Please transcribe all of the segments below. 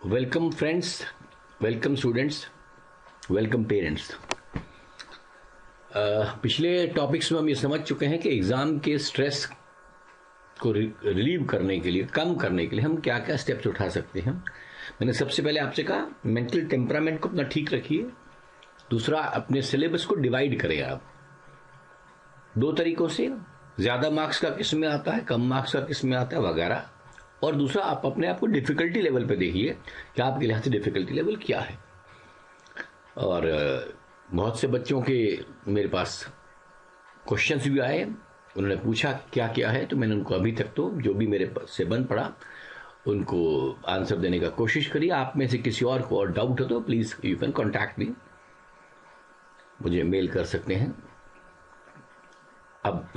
Welcome friends, welcome students, welcome parents. पिछले topics में हम ये समझ चुके हैं कि एग्ज़ाम के स्ट्रेस को रिलीव करने के लिए, कम करने के लिए हम क्या क्या स्टेप्स उठा सकते हैं। मैंने सबसे पहले आपसे कहा मेंटल टेम्परामेंट को अपना ठीक रखिए। दूसरा, अपने सिलेबस को डिवाइड करें आप दो तरीकों से, ज़्यादा मार्क्स का किस में आता है, कम मार्क्स का किस में आता है वगैरह। और दूसरा, आप अपने आप को डिफ़िकल्टी लेवल पे देखिए कि आपके लिहाज से डिफ़िकल्टी लेवल क्या है। और बहुत से बच्चों के मेरे पास क्वेश्चंस भी आए, उन्होंने पूछा क्या क्या है, तो मैंने उनको अभी तक तो जो भी मेरे से बन पड़ा उनको आंसर देने का कोशिश करिए। आप में से किसी और को और डाउट हो तो प्लीज़ यू कैन कॉन्टैक्ट मी, मुझे मेल कर सकते हैं। अब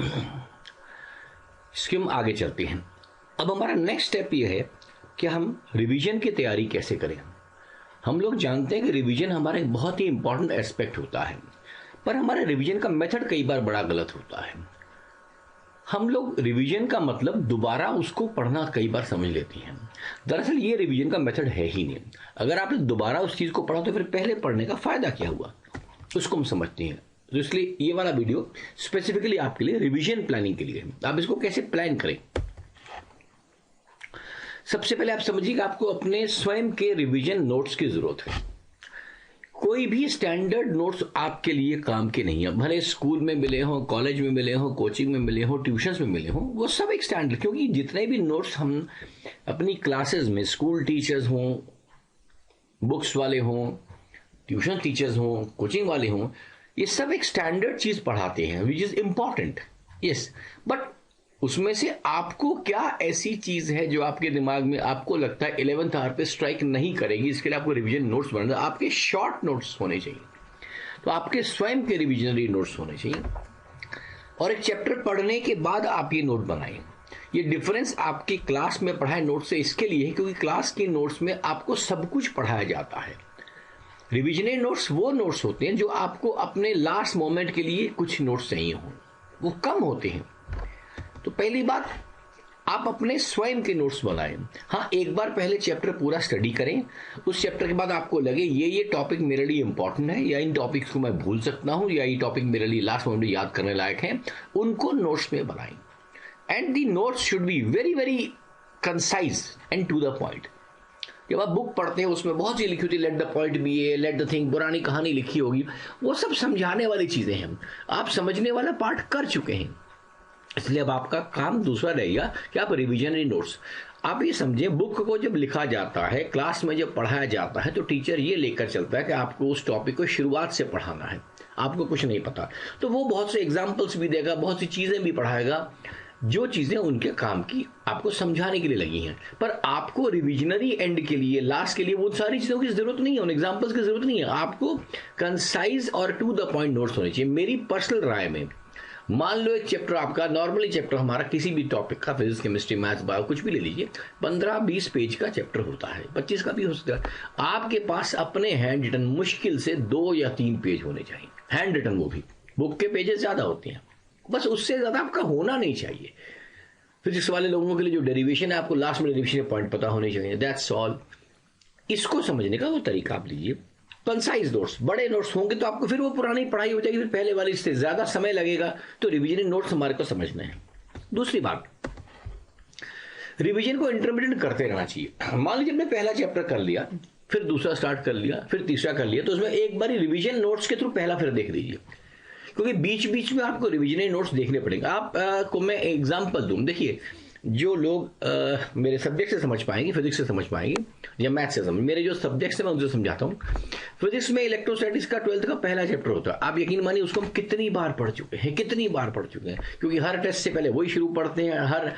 इसके हम आगे चलते हैं। अब हमारा नेक्स्ट स्टेप ये है कि हम रिवीजन की तैयारी कैसे करें। हम लोग जानते हैं कि रिवीजन हमारा एक बहुत ही इंपॉर्टेंट एस्पेक्ट होता है, पर हमारे रिवीजन का मेथड कई बार बड़ा गलत होता है। हम लोग रिवीजन का मतलब दोबारा उसको पढ़ना कई बार समझ लेते हैं। दरअसल ये रिवीजन का मेथड है ही नहीं। अगर आपने दोबारा उस चीज़ को पढ़ा तो फिर पहले पढ़ने का फायदा क्या हुआ, उसको हम समझते हैं। तो इसलिए ये वाला वीडियो स्पेसिफिकली आपके लिए रिवीजन प्लानिंग के लिए है। आप इसको कैसे प्लान करें। सबसे पहले आप समझिए कि आपको अपने स्वयं के रिवीजन नोट्स की जरूरत है। कोई भी स्टैंडर्ड नोट्स आपके लिए काम के नहीं है, भले स्कूल में मिले हो, कॉलेज में मिले हो, कोचिंग में मिले हो, ट्यूशंस में मिले हो, वो सब एक स्टैंडर्ड। क्योंकि जितने भी नोट्स हम अपनी क्लासेस में, स्कूल टीचर्स हों, बुक्स वाले हों, ट्यूशन टीचर्स हों, कोचिंग वाले हों, ये सब एक स्टैंडर्ड चीज पढ़ाते हैं which is important, yes. But उसमें से आपको क्या ऐसी चीज है जो आपके दिमाग में आपको लगता है 11th आवर पे स्ट्राइक नहीं करेगी, इसके लिए आपको रिवीजन नोट्स बनाना। आपके शॉर्ट नोट्स होने चाहिए, तो आपके स्वयं के रिविजनरी नोट्स होने चाहिए। और एक चैप्टर पढ़ने के बाद आप ये नोट बनाएं। ये डिफरेंस आपकी क्लास में पढ़ाए नोट से इसके लिए है क्योंकि क्लास के नोट्स में आपको सब कुछ पढ़ाया जाता है। रिविजनरी नोट्स वो नोट्स होते हैं जो आपको अपने लास्ट मोमेंट के लिए कुछ नोट्स चाहिए हों, वो कम होते हैं। तो पहली बात, आप अपने स्वयं के नोट्स बनाएं। हाँ, एक बार पहले चैप्टर पूरा स्टडी करें। उस चैप्टर के बाद आपको लगे ये टॉपिक मेरे लिए इंपॉर्टेंट है, या इन टॉपिक्स को मैं भूल सकता हूं, या ये टॉपिक मेरे लिए लास्ट मोमेंट में याद करने लायक है, उनको नोट्स में बनाएं। And the notes should be very very concise and to the point. जब आप बुक पढ़ते हैं उसमें बहुत सी लिखी होती है, let the point be A, let the thing, पुरानी कहानी लिखी होगी, वो सब समझाने वाली चीजें हैं। आप समझने वाला पार्ट कर चुके हैं, इसलिए अब आपका काम दूसरा रहेगा कि आप रिविजनरी नोट्स। आप ये समझें, बुक को जब लिखा जाता है, क्लास में जब पढ़ाया जाता है, तो टीचर ये लेकर चलता है कि आपको उस टॉपिक को शुरुआत से पढ़ाना है, आपको कुछ नहीं पता, तो वो बहुत से एग्जाम्पल्स भी देगा, बहुत सी चीजें भी पढ़ाएगा, जो चीजें उनके काम की आपको समझाने के लिए लगी हैं। पर आपको रिविजनरी एंड के लिए, लास्ट के लिए, वो सारी चीजों की जरूरत नहीं है, उन एग्जाम्पल्स की जरूरत नहीं है। आपको कंसाइज और टू द पॉइंट नोट्स होने चाहिए। मेरी पर्सनल राय में, मान लो एक चैप्टर आपका, नॉर्मली चैप्टर हमारा किसी भी टॉपिक का, फिजिक्स, केमिस्ट्री, मैथ्स, बायो, कुछ भी ले लीजिए, 15-20 पेज का चैप्टर होता है, 25 का भी हो सकता है। आपके पास अपने हैंड रिटन मुश्किल से 2 या 3 पेज होने चाहिए, हैंड रिटन, वो भी। बुक के पेजेस ज्यादा होते हैं, बस उससे ज्यादा आपका होना नहीं चाहिए। फिजिक्स वाले लोगों के लिए जो डेरिवेशन है, आपको लास्ट में डेरिवेशन पॉइंट पता होने चाहिए, दैट्स ऑल। इसको समझने का वो तरीका आप लीजिए। कंसाइज नोट्स, बड़े नोट्स होंगे तो आपको फिर वो पुरानी पढ़ाई हो जाएगी, फिर पहले वाली से ज्यादा समय लगेगा, तो रिवीजन नोट्स हमारे को समझना है। दूसरी बात, रिवीजन को इंटरमीडिएट करते रहना चाहिए। मान लीजिए हमने पहला चैप्टर कर लिया, फिर दूसरा स्टार्ट कर लिया, फिर तीसरा कर लिया, तो उसमें एक बार रिवीजन नोट्स के थ्रू पहला फिर देख लीजिए, क्योंकि बीच बीच में आपको रिवीजनरी नोट्स देखने पड़ेंगे। आप को मैं एग्जांपल दूं, देखिए, जो लोग मेरे सब्जेक्ट से समझ पाएंगे, फिजिक्स से समझ पाएंगे या मैथ से समझ, मेरे जो सब्जेक्ट्स हैं मैं उनसे समझाता हूँ। फिजिक्स में इलेक्ट्रोस्टैटिक्स का 12th का पहला चैप्टर होता है। आप यकीन मानिए उसको हम कितनी बार पढ़ चुके हैं, क्योंकि हर टेस्ट से पहले वही शुरू पढ़ते हैं। हर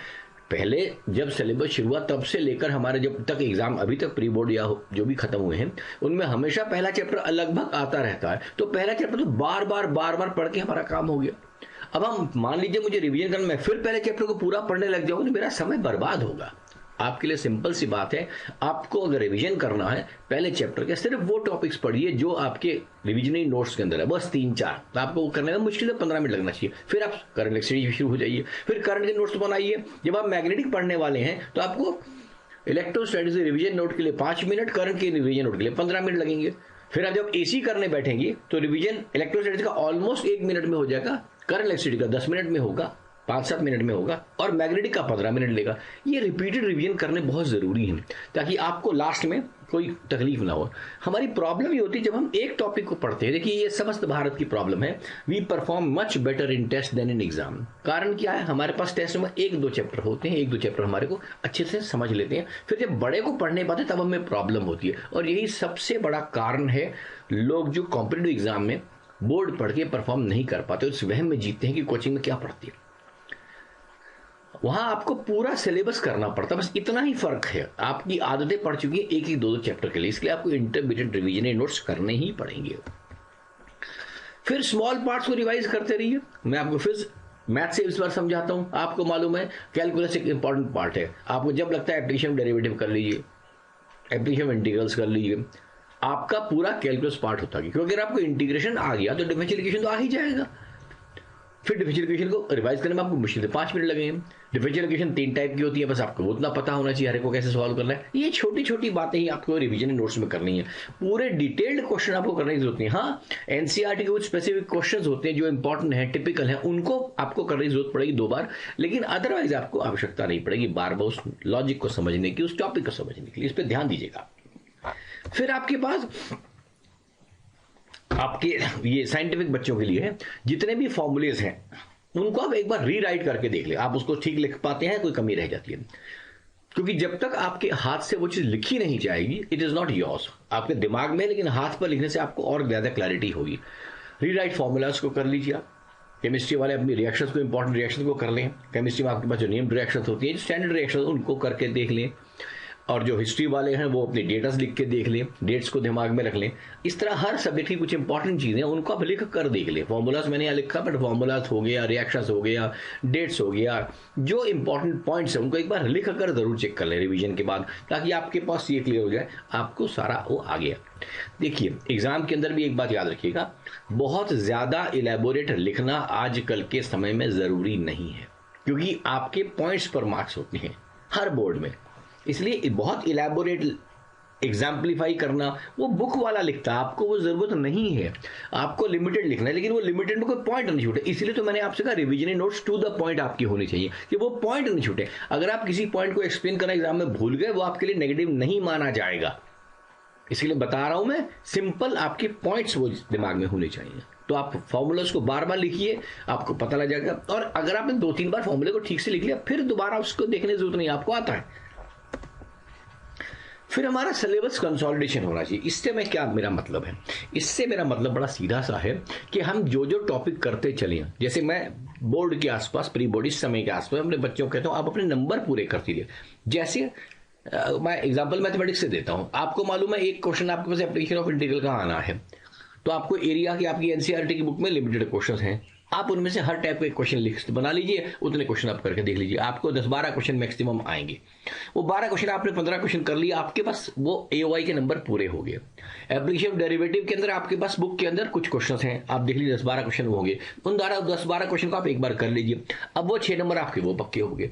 पहले जब सिलेबस शुरू हुआ तब से लेकर हमारे जब तक एग्जाम अभी तक प्री बोर्ड या जो भी खत्म हुए हैं, उनमें हमेशा पहला चैप्टर लगभग आता रहता है। तो पहला चैप्टर तो बार बार पढ़ के हमारा काम हो गया। अब हम मान लीजिए मुझे रिवीजन करना, मैं फिर पहले चैप्टर को पूरा पढ़ने लग जाऊंगा तो मेरा समय बर्बाद होगा। आपके लिए सिंपल सी बात है, आपको अगर रिवीजन करना है, पहले चैप्टर के सिर्फ वो टॉपिक्स पढ़िए जो आपके रिविजनरी नोट्स के अंदर है, बस 3-4। तो आपको वो करने में मुश्किल से 15 मिनट लगना चाहिए। फिर आप करंट एक्सचेंज शुरू हो जाइए, फिर करंट के नोट्स बनाइए। जब आप मैग्नेटिक पढ़ने वाले हैं तो आपको इलेक्ट्रोस्टैटिक्स रिवीजन नोट के लिए 5 मिनट, करंट के रिवीजन नोट के लिए 15 मिनट लगेंगे। फिर आप जब एसी करने बैठेंगे तो रिवीजन इलेक्ट्रोस्टैटिक्स का ऑलमोस्ट 1 मिनट में हो जाएगा, करंट इलेक्ट्रिसिटी का 10 मिनट में होगा, 5-7 मिनट में होगा, और मैग्नेटिक का 15 मिनट लेगा। ये रिपीटेड रिवीजन करने बहुत जरूरी है ताकि आपको लास्ट में कोई तकलीफ ना हो। हमारी प्रॉब्लम ये होती है जब हम एक टॉपिक को पढ़ते हैं, देखिए ये समस्त भारत की प्रॉब्लम है, we perform much better in test than in exam. कारण क्या है, हमारे पास टेस्ट में 1-2 चैप्टर होते हैं, 1-2 चैप्टर हमारे को अच्छे से समझ लेते हैं, फिर जब बड़े को पढ़ने पाते तब हमें प्रॉब्लम होती है। और यही सबसे बड़ा कारण है लोग जो कॉम्पिटिटिव एग्जाम में बोर्ड पढ़ के परफॉर्म नहीं कर पाते, उस वहम में जीतते हैं कि कोचिंग में क्या पढ़ती है। वहां आपको पूरा सिलेबस करना पड़ता है, बस इतना ही फर्क है, आपकी आदतें पड़ चुकी है 1-2 चैप्टर के लिए, इसलिए आपको इंटरमीडिएट रिवीजन नोट्स करने ही पड़ेंगे। फिर स्मॉल पार्ट्स को रिवाइज करते रहिए। मैं आपको फिर मैथ से इस बार समझाता हूं। आपको मालूम है कैलकुलस एक इंपॉर्टेंट पार्ट है, आपको जब लगता है एप्लीकेशन डेरिवेटिव कर लीजिए, एप्लीकेशन इंटीग्रल्स कर लीजिए, आपका पूरा कैलकुलस पार्ट होता है, क्योंकि अगर आपको इंटीग्रेशन आ गया तो डिफरेंशियल तो आ ही जाएगा। फिर डिफरेंशियल को रिवाइज करने में आपको मुश्किल से 5 मिनट लगेंगे। डिफरेंशियल 3 टाइप की होती है, बस आपको उतना पता होना चाहिए हर को कैसे सॉल्व करना है। ये छोटी छोटी बातें ही आपको रिवीजन नोट्स में करनी है, पूरे डिटेल्ड क्वेश्चन आपको करने की जरूरत नहीं। हाँ, एनसीईआरटी के कुछ स्पेसिफिक क्वेश्चन होते हैं जो इंपॉर्टेंट है, टिपिकल है, उनको आपको करने की जरूरत पड़ेगी 2 बार, लेकिन अदरवाइज आपको आवश्यकता नहीं पड़ेगी बार बार उस लॉजिक को समझने की, उस टॉपिक को समझने के लिए। इस पर ध्यान दीजिएगा। फिर आपके पास आपके ये साइंटिफिक बच्चों के लिए है, जितने भी फॉर्मूलेज हैं उनको आप एक बार रीराइट करके देख ले, आप उसको ठीक लिख पाते हैं, कोई कमी रह जाती है, क्योंकि जब तक आपके हाथ से वो चीज लिखी नहीं जाएगी, इट इज नॉट योर्स, आपके दिमाग में, लेकिन हाथ पर लिखने से आपको और ज्यादा क्लैरिटी होगी। रीराइट फॉर्मूलाज को कर लीजिए आप। केमिस्ट्री वाले अपनी रिएक्शंस को, इंपॉर्टेंट रिएक्शंस को कर लें। केमिस्ट्री में आपके पास जो नेम्ड रिएक्शंस होती है, स्टैंडर्ड रिएक्शंस, उनको करके देख लें। और जो हिस्ट्री वाले हैं वो अपने डेटास लिख के देख लें, डेट्स को दिमाग में रख लें। इस तरह हर सब्जेक्ट की कुछ इंपॉर्टेंट चीजें उनको आप लिख कर देख लें। फॉर्मूलाज मैंने यहाँ लिखा, बट फॉर्मूलाज हो गया, रिएक्शंस हो गया, डेट्स हो गया, जो इंपॉर्टेंट पॉइंट्स है उनको एक बार लिख कर जरूर चेक कर लें रिवीजन के बाद, ताकि आपके पास ये क्लियर हो जाए, आपको सारा वो आ गया। देखिए एग्जाम के अंदर भी एक बात याद रखिएगा, बहुत ज्यादा इलेबोरेट लिखना आजकल के समय में जरूरी नहीं है, क्योंकि आपके पॉइंट्स पर मार्क्स होते हैं हर बोर्ड में, इसलिए बहुत इलेबोरेट एग्जाम्पलीफाई करना वो बुक वाला लिखता है, आपको वो जरूरत नहीं है। आपको लिमिटेड लिखना है, लेकिन वो लिमिटेड में कोई पॉइंट नहीं छूटे। इसलिए तो मैंने आपसे कहा revision notes to the point आपकी होनी चाहिए, कि वो पॉइंट नहीं छूटे। अगर आप किसी पॉइंट को एक्सप्लेन करना एग्जाम में भूल गए, वो आपके लिए नेगेटिव नहीं माना जाएगा। इसलिए बता रहा हूं मैं, सिंपल आपके पॉइंट्स वो दिमाग में होने चाहिए। तो आप फॉर्मूलास को बार बार लिखिए, आपको पता लग जाएगा। और अगर आपने 2-3 बार फॉर्मूले को ठीक से लिख लिया, फिर दोबारा उसको देखने की जरूरत नहीं, आपको आता है। फिर हमारा सिलेबस कंसोलिडेशन होना चाहिए। इससे मैं क्या मेरा मतलब है, इससे मेरा मतलब बड़ा सीधा सा है कि हम जो जो टॉपिक करते चले, जैसे मैं बोर्ड के आसपास, प्री बोर्ड इस समय के आसपास अपने बच्चों को कहता हूं आप अपने नंबर पूरे करते रहिए। जैसे मैं एग्जांपल मैथमेटिक्स से देता हूं, आपको मालूम है एक क्वेश्चन आपके पास एप्लीकेशन ऑफ इंटीग्रल का आना है, तो आपको एरिया की आपकी एनसीईआरटी की बुक में लिमिटेड क्वेश्चन हैं, आप उनमें से हर टाइप का एक क्वेश्चन लिस्ट बना लीजिए, उतने क्वेश्चन आप करके देख लीजिए, आपको 10-12 क्वेश्चन मैक्सिमम आएंगे। वो 12 क्वेश्चन आपने 15 क्वेश्चन कर लिया, आपके पास वो AOI के नंबर पूरे हो गए। एप्लीकेशन डेरिवेटिव के अंदर आपके पास बुक के अंदर कुछ क्वेश्चन हैं, आप देख लीजिए 10-12 क्वेश्चन होंगे, उन 10-12 क्वेश्चन को आप एक बार कर लीजिए, अब वो 6 नंबर आपके वो पक्के हो गए।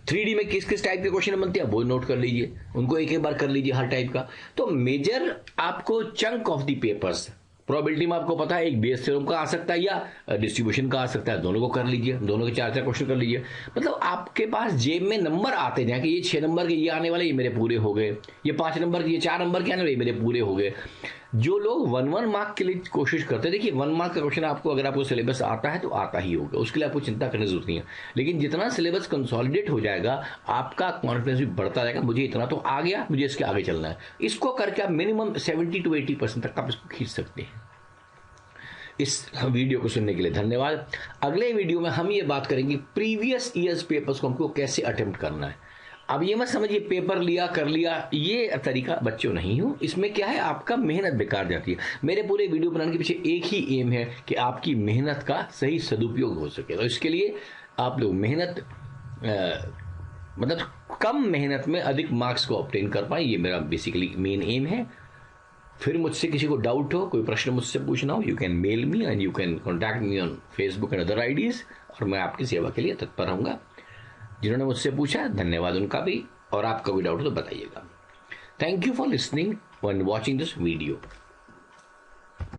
3D में किस किस टाइप के क्वेश्चन बनते हैं वो नोट कर लीजिए, उनको एक एक बार कर लीजिए हर टाइप का। तो मेजर आपको chunk of the papers, probability में आपको पता है एक बेस थ्योरम का आ सकता है या डिस्ट्रीब्यूशन का आ सकता है, दोनों को कर लीजिए, दोनों के 4-4 क्वेश्चन कर लीजिए। मतलब आपके पास जेब में नंबर आते जाए कि ये 6 नंबर के ये आने वाले, ये मेरे पूरे हो गए, ये 5 नंबर के, ये 4 नंबर के आने वाले, मेरे पूरे हो गए। जो लोग 1-1 मार्क के लिए कोशिश करते हैं, देखिए 1 मार्क का क्वेश्चन आपको अगर आपको सिलेबस आता है तो आता ही होगा, उसके लिए आपको चिंता करने की जरूरत नहीं है। लेकिन जितना सिलेबस कंसोलिडेट हो जाएगा, आपका कॉन्फिडेंस भी बढ़ता जाएगा, मुझे इतना तो आ गया, मुझे इसके आगे चलना है। इसको करके आप मिनिमम 70 to 80% तक आप इसको खींच सकते हैं। इस वीडियो को सुनने के लिए धन्यवाद। अगले वीडियो में हम ये बात करेंगे प्रीवियस ईयर्स पेपर्स को हमको कैसे अटेम्प्ट करना है। अब ये मत समझिए पेपर लिया कर लिया, ये तरीका बच्चों नहीं हो, इसमें क्या है आपका मेहनत बेकार जाती है। मेरे पूरे वीडियो बनाने के पीछे एक ही एम है कि आपकी मेहनत का सही सदुपयोग हो सके। तो इसके लिए आप लोग मेहनत मतलब कम मेहनत में अधिक मार्क्स को ऑब्टेन कर पाए, ये मेरा बेसिकली मेन एम है। फिर मुझसे किसी को डाउट हो, कोई प्रश्न मुझसे पूछना हो, you can mail me and you can contact me on Facebook and other IDs, और मैं आपकी सेवा के लिए तत्पर रहूंगा। जिन्होंने मुझसे पूछा धन्यवाद उनका भी। और आपका कोई डाउट हो तो बताइएगा। Thank you for listening and watching this video.